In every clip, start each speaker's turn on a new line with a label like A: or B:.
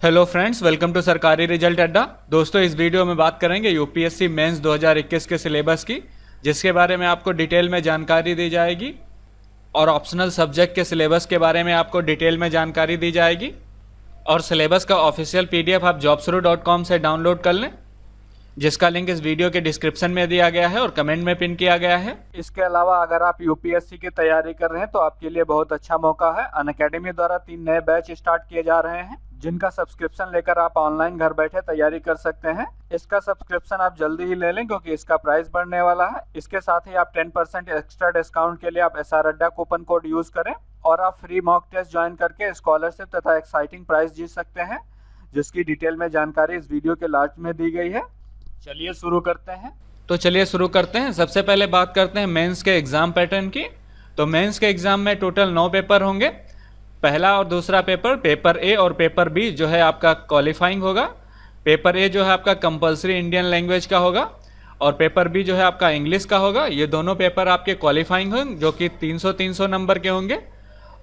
A: Hello friends, welcome to सरकारी result अड्डा। दोस्तों, इस वीडियो में बात करेंगे यूपीएससी मेंस 2021 के सिलेबस की, जिसके बारे में आपको डिटेल में जानकारी दी जाएगी और ऑप्शनल सब्जेक्ट के सिलेबस के बारे में आपको डिटेल में जानकारी दी जाएगी। और सिलेबस का ऑफिशियल पीडीएफ आप jobsuru.com से डाउनलोड कर लें, जिसका लिंक इस वीडियो के डिस्क्रिप्शन में दिया गया है और कमेंट में पिन किया गया है। इसके अलावा अगर आप यूपीएससी की तैयारी कर रहे हैं तो आपके लिए बहुत अच्छा मौका है। अनअकैडमी द्वारा 3 नए बैच स्टार्ट किए जा रहे हैं, जिनका सब्सक्रिप्शन लेकर आप ऑनलाइन घर बैठे तैयारी कर सकते हैं। इसका सब्सक्रिप्शन आप जल्दी ही ले लें, क्योंकि इसका प्राइस बढ़ने वाला है। इसके साथ ही आप 10% एक्स्ट्रा डिस्काउंट के लिए आप SR अड्डा कूपन कोड यूज करें और आप फ्री मॉक टेस्ट ज्वाइन करके स्कॉलरशिप तथा एक्साइटिंग प्राइस जीत सकते हैं, जिसकी डिटेल में जानकारी इस वीडियो के लास्ट में दी गई है। चलिए शुरू करते हैं। सबसे पहले बात करते हैं मेंस के एग्जाम पैटर्न की। तो मेंस के एग्जाम में टोटल 9 पेपर होंगे। पहला और दूसरा पेपर ए और पेपर बी जो है आपका क्वालिफाइंग होगा। पेपर ए जो है आपका कंपलसरी इंडियन लैंग्वेज का होगा और पेपर बी जो है आपका इंग्लिश का होगा। ये दोनों पेपर आपके क्वालिफाइंग होंगे, जो कि 300 नंबर के होंगे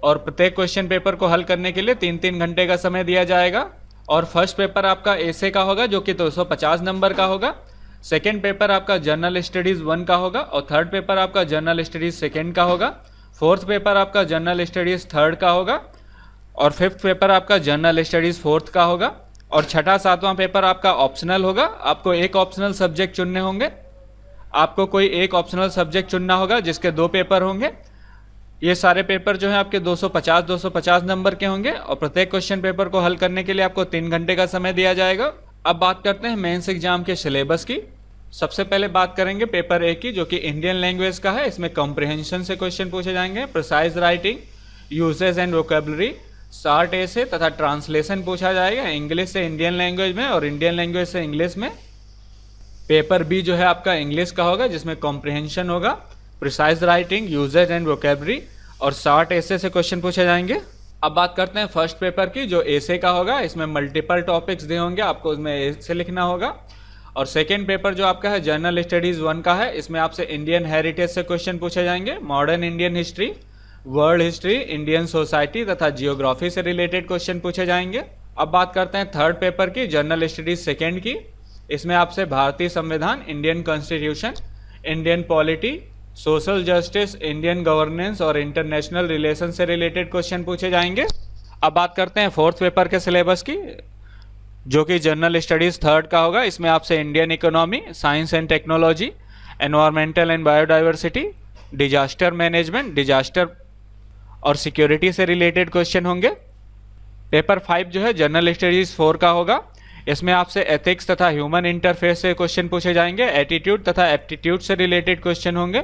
A: और प्रत्येक क्वेश्चन पेपर को हल करने के लिए 3-3 घंटे का समय दिया जाएगा। और फर्स्ट पेपर आपका एसे का होगा, जो कि 250 नंबर का होगा। सेकेंड पेपर आपका जनरल स्टडीज़ 1 का होगा और थर्ड पेपर आपका जनरल स्टडीज़ सेकेंड का होगा। फोर्थ पेपर आपका जनरल स्टडीज़ थर्ड का होगा और फिफ्थ पेपर आपका जनरल स्टडीज़ फोर्थ का होगा। और छठा 7वां पेपर आपका ऑप्शनल होगा। आपको एक ऑप्शनल सब्जेक्ट चुनने होंगे। आपको कोई एक ऑप्शनल सब्जेक्ट चुनना होगा, जिसके 2 पेपर होंगे। ये सारे पेपर जो हैं आपके 250 नंबर के होंगे और प्रत्येक क्वेश्चन पेपर को हल करने के लिए आपको 3 घंटे का समय दिया जाएगा। अब बात करते हैं मेंस एग्जाम के सिलेबस की। सबसे पहले बात करेंगे पेपर ए की, जो कि इंडियन लैंग्वेज का है। इसमें कॉम्प्रिहेंशन से क्वेश्चन पूछे जाएंगे, precise writing, usage and vocabulary, short essay तथा ट्रांसलेशन पूछा जाएगा इंग्लिश से इंडियन लैंग्वेज में और इंडियन लैंग्वेज से इंग्लिश में। पेपर बी जो है आपका इंग्लिश का होगा, जिसमें कॉम्प्रिहेंशन होगा, precise writing, usage and vocabulary और शार्ट एसे से क्वेश्चन पूछे जाएंगे। अब बात करते हैं फर्स्ट पेपर की, जो एसे का होगा। इसमें मल्टीपल टॉपिक्स दिए होंगे, आपको उसमें एसे लिखना होगा। और सेकेंड पेपर जो आपका है जनरल स्टडीज़ 1 का है। इसमें आपसे इंडियन हेरिटेज से क्वेश्चन पूछे जाएंगे, modern Indian history, world history, Indian society तथा जियोग्राफी से रिलेटेड क्वेश्चन पूछे जाएंगे। अब बात करते हैं थर्ड पेपर की, जनरल स्टडीज सेकेंड की। इसमें आपसे भारतीय संविधान, Indian constitution, Indian polity, social justice, Indian governance और इंटरनेशनल रिलेशन से रिलेटेड क्वेश्चन पूछे जाएंगे। अब बात करते हैं फोर्थ पेपर के सिलेबस की, जो कि जनरल स्टडीज़ थर्ड का होगा। इसमें आपसे Indian economy, science and technology, environmental and biodiversity, disaster management, disaster और सिक्योरिटी से रिलेटेड क्वेश्चन होंगे। पेपर 5 जो है जनरल स्टडीज़ 4 का होगा। इसमें आपसे एथिक्स तथा ह्यूमन इंटरफेस से क्वेश्चन पूछे जाएंगे, एटीट्यूड तथा एप्टीट्यूड से रिलेटेड क्वेश्चन होंगे,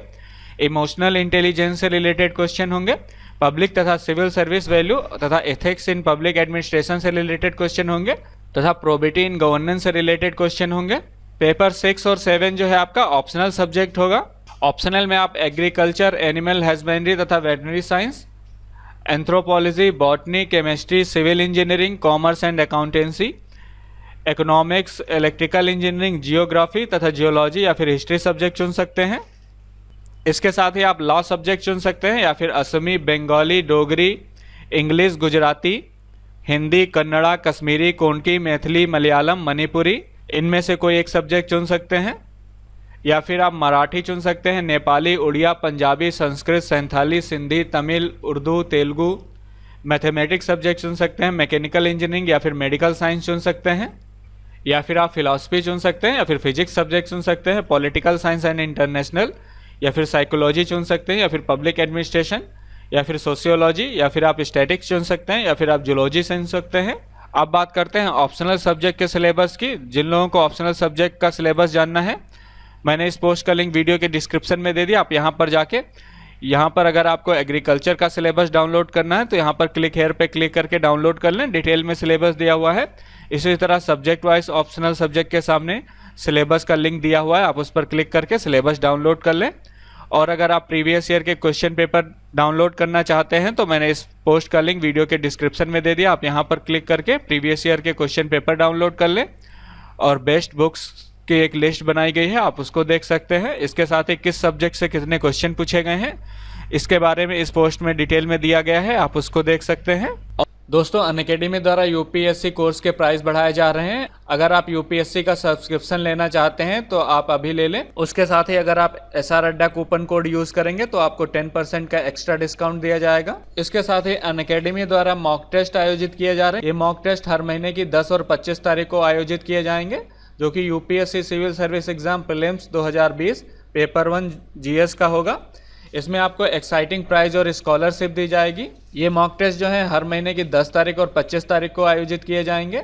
A: इमोशनल इंटेलिजेंस से रिलेटेड क्वेश्चन होंगे, पब्लिक तथा सिविल सर्विस वैल्यू तथा एथिक्स इन पब्लिक एडमिनिस्ट्रेशन से रिलेटेड क्वेश्चन होंगे तथा प्रोबिटी इन गवर्नेंस से रिलेटेड क्वेश्चन होंगे। पेपर 6 और 7 जो है आपका ऑप्शनल सब्जेक्ट होगा। ऑप्शनल में आप एग्रीकल्चर, एनिमल हस्बेंड्री तथा veterinary science, anthropology, botany, chemistry, civil engineering, commerce and accountancy, economics, electrical engineering, geography तथा जियोलॉजी या फिर हिस्ट्री सब्जेक्ट चुन सकते हैं। इसके साथ ही आप लॉ सब्जेक्ट चुन सकते हैं या फिर असमी, बंगाली, डोगरी, इंग्लिश, गुजराती, हिंदी, कन्नड़ा, कश्मीरी, कोंकणी, मैथिली, मलयालम, मणिपुरी, इनमें से कोई एक सब्जेक्ट चुन सकते हैं। या फिर आप मराठी चुन सकते हैं, नेपाली, उड़िया, पंजाबी, संस्कृत, संथाली, सिंधी, तमिल, उर्दू, तेलुगु। मैथमेटिक्स सब्जेक्ट चुन सकते हैं, मैकेनिकल इंजीनियरिंग या फिर मेडिकल साइंस चुन सकते हैं। या फिर आप फिलॉसफी चुन सकते हैं या फिर फिजिक्स सब्जेक्ट चुन सकते हैं, पॉलिटिकल साइंस एंड इंटरनेशनल या फिर साइकोलॉजी चुन सकते हैं या फिर पब्लिक एडमिनिस्ट्रेशन या फिर सोशियोलॉजी या फिर आप स्टैटिक्स चुन सकते हैं या फिर आप जूलॉजी चुन सकते हैं। अब बात करते हैं ऑप्शनल सब्जेक्ट के सिलेबस की। जिन लोगों को ऑप्शनल सब्जेक्ट का सिलेबस जानना है, मैंने इस पोस्ट का लिंक वीडियो के डिस्क्रिप्शन में दे दिया। आप यहाँ पर जाके, यहाँ पर अगर आपको एग्रीकल्चर का सिलेबस डाउनलोड करना है तो यहाँ पर क्लिक हेयर पे क्लिक करके डाउनलोड कर लें। डिटेल में सिलेबस दिया हुआ है। इसी तरह सब्जेक्ट वाइज ऑप्शनल सब्जेक्ट के सामने सिलेबस का लिंक दिया हुआ है, आप उस पर क्लिक करके सिलेबस डाउनलोड कर लें। और अगर आप प्रीवियस ईयर के क्वेश्चन पेपर डाउनलोड करना चाहते हैं तो मैंने इस पोस्ट का लिंक वीडियो के डिस्क्रिप्शन में दे दिया। आप यहाँ पर क्लिक करके प्रीवियस ईयर के क्वेश्चन पेपर डाउनलोड कर लें और बेस्ट बुक्स की एक लिस्ट बनाई गई है, आप उसको देख सकते हैं। इसके साथ ही किस सब्जेक्ट से कितने क्वेश्चन पूछे गए हैं, इसके बारे में इस पोस्ट में डिटेल में दिया गया है, आप उसको देख सकते हैं। दोस्तों अनअकैडमी द्वारा यूपीएससी कोर्स के प्राइस बढ़ाए जा रहे हैं। अगर आप यूपीएससी का सब्सक्रिप्शन लेना चाहते हैं तो आप अभी ले लें। उसके साथ ही अगर आप SR अड्डा कूपन कोड यूज करेंगे तो आपको 10% का एक्स्ट्रा डिस्काउंट दिया जाएगा। इसके साथ ही अनअकैडमी द्वारा मॉक टेस्ट आयोजित किए जा रहे हैं। ये मॉक टेस्ट हर महीने की 10 और 25 तारीख को आयोजित किए जाएंगे, जो कि UPSC civil service exam prelims 2020 paper 1 GS का होगा। इसमें आपको एक्साइटिंग प्राइज और स्कॉलरशिप दी जाएगी। ये मॉक टेस्ट जो है हर महीने की 10 तारीख और 25 तारीख को आयोजित किए जाएंगे।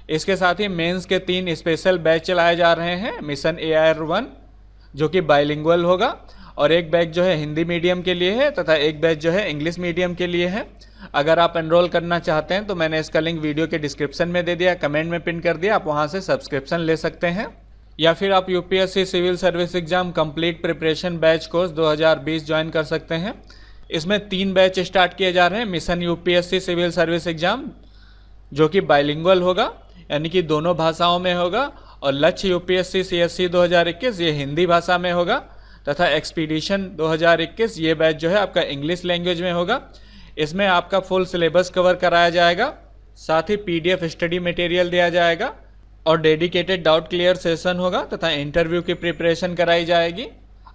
A: इसके साथ ही मेंस के 3 स्पेशल बैच चलाए जा रहे हैं। मिशन AR1 जो कि बाइलिंगुअल होगा, और एक बैच जो है हिंदी मीडियम के लिए है तथा एक बैच जो है इंग्लिश मीडियम के लिए है। अगर आप एनरोल करना चाहते हैं तो मैंने इसका लिंक वीडियो के डिस्क्रिप्शन में दे दिया, कमेंट में पिन कर दिया, आप वहाँ से सब्सक्रिप्शन ले सकते हैं। या फिर आप UPSC civil service exam complete preparation batch course 2020 join कर सकते हैं। इसमें 3 बैच स्टार्ट किए जा रहे हैं। Mission UPSC civil service exam जो कि बाइलिंगुअल होगा, यानी कि दोनों भाषाओं में होगा, और लक्ष्य यूपीएससी CSC 2021 ये हिंदी भाषा में होगा, तथा एक्सपीडिशन 2021 ये बैच जो है आपका इंग्लिश लैंग्वेज में होगा। इसमें आपका फुल सिलेबस कवर कराया जाएगा, साथ ही PDF स्टडी मटेरियल दिया जाएगा, और डेडिकेटेड डाउट क्लियर सेशन होगा तथा इंटरव्यू की प्रिपरेशन कराई जाएगी।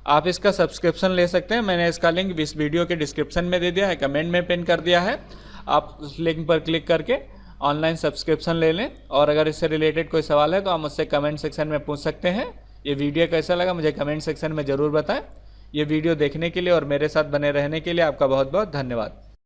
A: आप इसका सब्सक्रिप्शन ले सकते हैं। मैंने इसका लिंक इस वीडियो के डिस्क्रिप्शन में दे दिया है, कमेंट में पिन कर दिया है। आप उस लिंक पर क्लिक करके ऑनलाइन सब्सक्रिप्शन ले लें, और अगर इससे रिलेटेड कोई सवाल है तो आप मुझसे कमेंट सेक्शन में पूछ सकते हैं। ये वीडियो कैसा लगा मुझे कमेंट सेक्शन में ज़रूर बताएं। ये वीडियो देखने के लिए और मेरे साथ बने रहने के लिए आपका बहुत बहुत धन्यवाद।